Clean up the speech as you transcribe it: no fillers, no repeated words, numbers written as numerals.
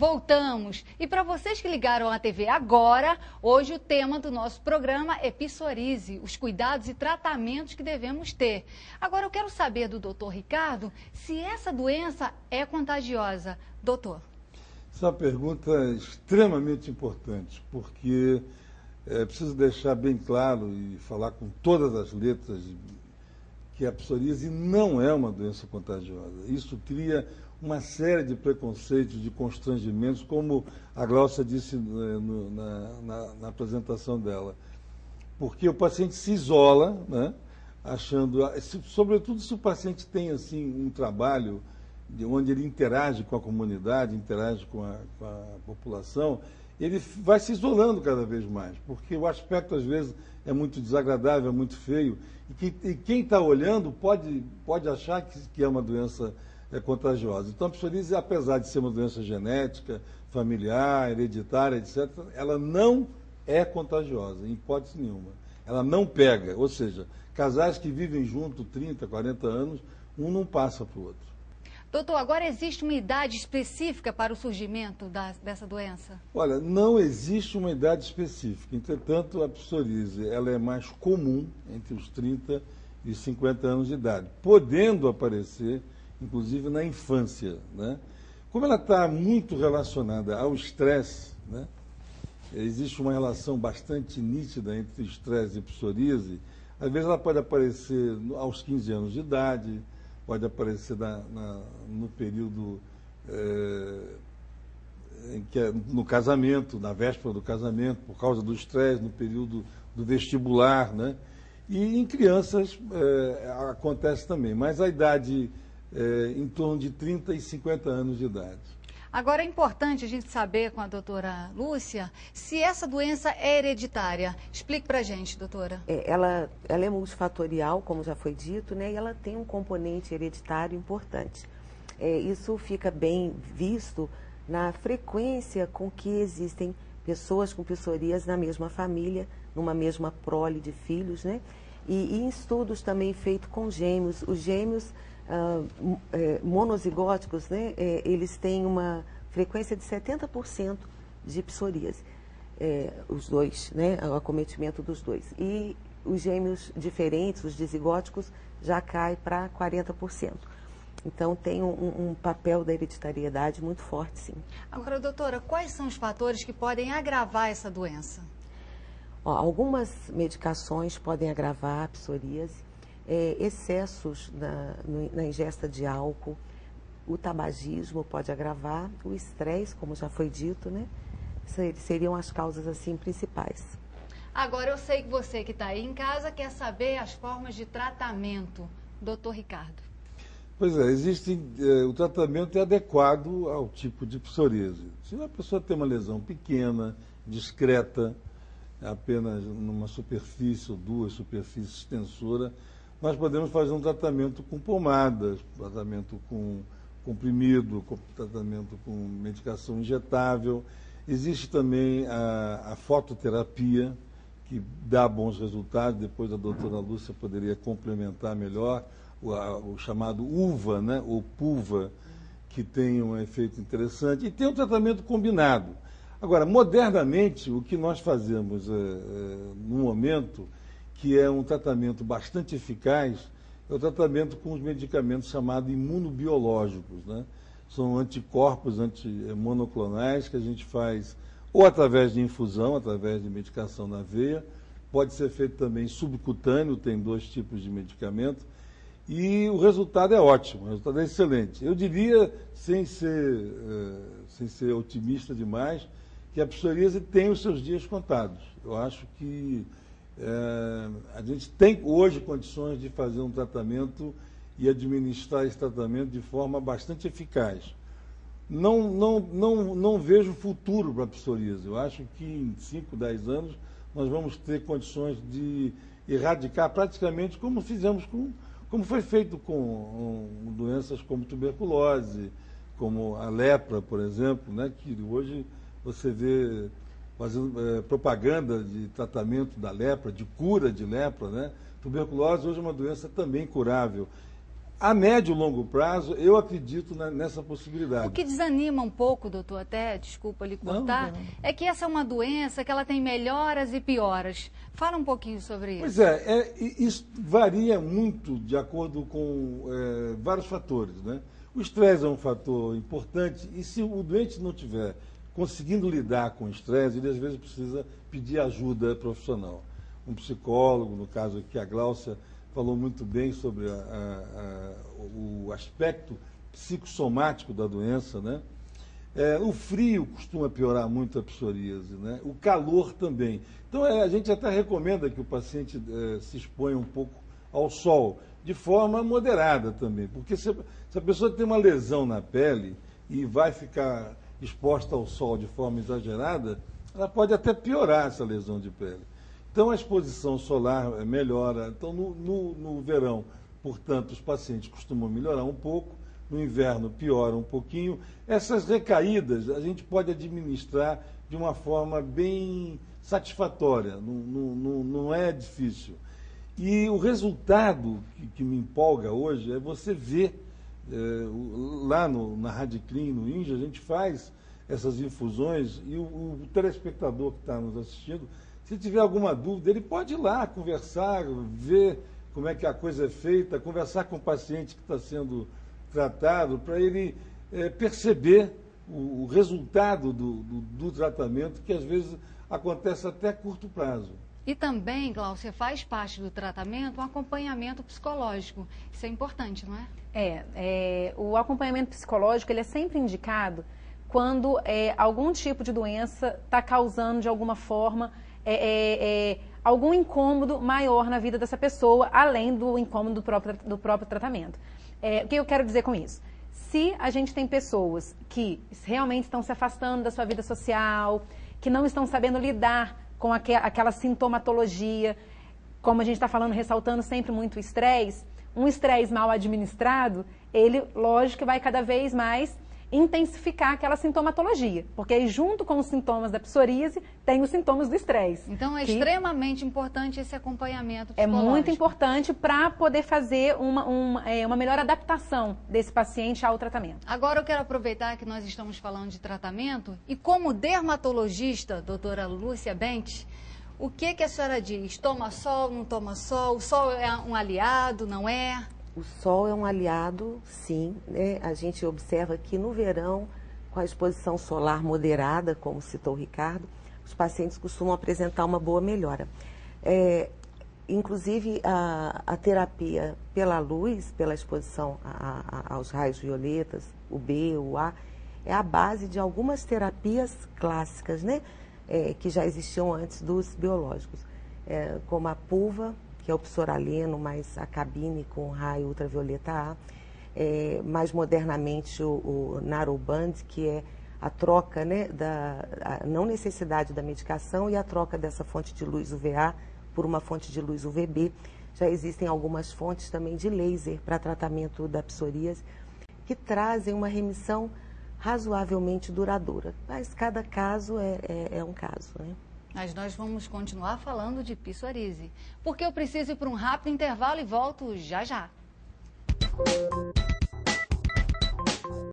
voltamos. E para vocês que ligaram a TV agora, hoje o tema do nosso programa é psoríase, os cuidados e tratamentos que devemos ter. Agora eu quero saber do doutor Ricardo se essa doença é contagiosa. Doutor. Essa é uma pergunta extremamente importante, porque é preciso deixar bem claro e falar com todas as letras que a psoríase não é uma doença contagiosa. Isso cria uma série de preconceitos, de constrangimentos, como a Glaucia disse na apresentação dela. Porque o paciente se isola, né, achando, sobretudo se o paciente tem assim, um trabalho onde ele interage com a comunidade, interage com a população, ele vai se isolando cada vez mais, porque o aspecto, às vezes, é muito desagradável, é muito feio, e quem está olhando pode achar que é uma doença contagiosa. Então, a psoríase, apesar de ser uma doença genética, familiar, hereditária, etc., ela não é contagiosa, em hipótese nenhuma. Ela não pega, ou seja, casais que vivem juntos 30, 40 anos, um não passa para o outro. Doutor, agora existe uma idade específica para o surgimento dessa doença? Olha, não existe uma idade específica. Entretanto, a psoríase ela é mais comum entre os 30 e 50 anos de idade, podendo aparecer, inclusive, na infância, né? Como ela está muito relacionada ao estresse, né? Existe uma relação bastante nítida entre estresse e psoríase. Às vezes ela pode aparecer aos 15 anos de idade, pode aparecer no período no casamento, na véspera do casamento, por causa do estresse, no período do vestibular, né? E em crianças acontece também, mas a idade em torno de 30 e 50 anos de idade. Agora é importante a gente saber com a doutora Lúcia se essa doença é hereditária. Explique pra gente, doutora. Ela é multifatorial, como já foi dito, né? E ela tem um componente hereditário importante. Isso fica bem visto na frequência com que existem pessoas com psoríase na mesma família, numa mesma prole de filhos, né? E em estudos também feitos com gêmeos. Os gêmeos monozigóticos, né, eles têm uma frequência de 70% de psoríase, os dois, né, o acometimento dos dois. E os gêmeos diferentes, os dizigóticos, já cai para 40%. Então tem um papel da hereditariedade muito forte, sim. Agora, doutora, quais são os fatores que podem agravar essa doença? Algumas medicações podem agravar a psoríase. Excessos na ingesta de álcool, o tabagismo pode agravar, o estresse, como já foi dito, né? Seriam as causas assim principais. Agora eu sei que você que está aí em casa quer saber as formas de tratamento. Doutor Ricardo. Pois o tratamento é adequado ao tipo de psoríase. Se a pessoa tem uma lesão pequena, discreta, apenas numa superfície ou duas superfícies extensoras, nós podemos fazer um tratamento com pomadas, tratamento com comprimido, tratamento com medicação injetável. Existe também a fototerapia, que dá bons resultados. Depois a doutora Lúcia poderia complementar melhor o chamado UVA, né, ou PUVA, que tem um efeito interessante. E tem o tratamento combinado. Agora, modernamente, o que nós fazemos no momento, que é um tratamento bastante eficaz, é o tratamento com os medicamentos chamados imunobiológicos, né? São anticorpos monoclonais que a gente faz ou através de infusão, através de medicação na veia, pode ser feito também subcutâneo, tem 2 tipos de medicamento, e o resultado é ótimo, o resultado é excelente. Eu diria, sem ser otimista demais, que a psoríase tem os seus dias contados. Eu acho que a gente tem hoje condições de fazer um tratamento e administrar esse tratamento de forma bastante eficaz. Não vejo futuro para a psoríase. Eu acho que em 5, 10 anos nós vamos ter condições de erradicar praticamente como foi feito com doenças como tuberculose, como a lepra, por exemplo, né, que hoje você vê fazendo propaganda de tratamento da lepra, de cura de lepra, né? Tuberculose hoje é uma doença também curável. A médio e longo prazo, eu acredito nessa possibilidade. O que desanima um pouco, doutor, até, desculpa lhe cortar, é que essa é uma doença que ela tem melhoras e pioras. Fala um pouquinho sobre isso. Pois isso varia muito de acordo com vários fatores, né? O estresse é um fator importante e se o doente não tiver conseguindo lidar com o estresse, ele às vezes precisa pedir ajuda profissional. Um psicólogo, no caso aqui a Gláucia, falou muito bem sobre o aspecto psicossomático da doença, né? O frio costuma piorar muito a psoríase, né? O calor também. Então, a gente até recomenda que o paciente se exponha um pouco ao sol, de forma moderada também, porque se a pessoa tem uma lesão na pele e vai ficar exposta ao sol de forma exagerada, ela pode até piorar essa lesão de pele. Então, a exposição solar melhora. Então, no verão, portanto, os pacientes costumam melhorar um pouco, no inverno piora um pouquinho. Essas recaídas a gente pode administrar de uma forma bem satisfatória, não é difícil. E o resultado que me empolga hoje é você ver, lá na Radiclin, no INJA, a gente faz essas infusões e o telespectador que está nos assistindo, se tiver alguma dúvida, ele pode ir lá conversar, ver como é que a coisa é feita, conversar com o paciente que está sendo tratado, para ele perceber o resultado do tratamento, que às vezes acontece até a curto prazo. E também, Gláucia, faz parte do tratamento um acompanhamento psicológico. Isso é importante, não é? O acompanhamento psicológico ele é sempre indicado quando algum tipo de doença está causando, de alguma forma, algum incômodo maior na vida dessa pessoa, além do incômodo do próprio tratamento. O que eu quero dizer com isso? Se a gente tem pessoas que realmente estão se afastando da sua vida social, que não estão sabendo lidar com aquela sintomatologia, como a gente está falando, ressaltando sempre muito o estresse, um estresse mal administrado, ele, lógico, que vai cada vez mais intensificar aquela sintomatologia, porque aí, junto com os sintomas da psoríase, tem os sintomas do estresse. Então, é extremamente importante esse acompanhamento psicológico. É muito importante para poder fazer uma melhor adaptação desse paciente ao tratamento. Agora, eu quero aproveitar que nós estamos falando de tratamento e, como dermatologista, doutora Lúcia Bentes, o que a senhora diz? Toma sol, não toma sol? O sol é um aliado, não é? O sol é um aliado, sim, né? A gente observa que no verão, com a exposição solar moderada, como citou o Ricardo, os pacientes costumam apresentar uma boa melhora. Inclusive, a terapia pela luz, pela exposição aos raios violetas, o B, o A, é a base de algumas terapias clássicas, né? Que já existiam antes dos biológicos, como a PUVA, que é o psoraleno, mais a cabine com raio ultravioleta A. Mais modernamente o Narrowband, que é a troca, né, a não necessidade da medicação e a troca dessa fonte de luz UVA por uma fonte de luz UVB. Já existem algumas fontes também de laser para tratamento da psoríase, que trazem uma remissão razoavelmente duradoura. Mas cada caso é um caso, né? Mas nós vamos continuar falando de psoríase, porque eu preciso ir para um rápido intervalo e volto já já.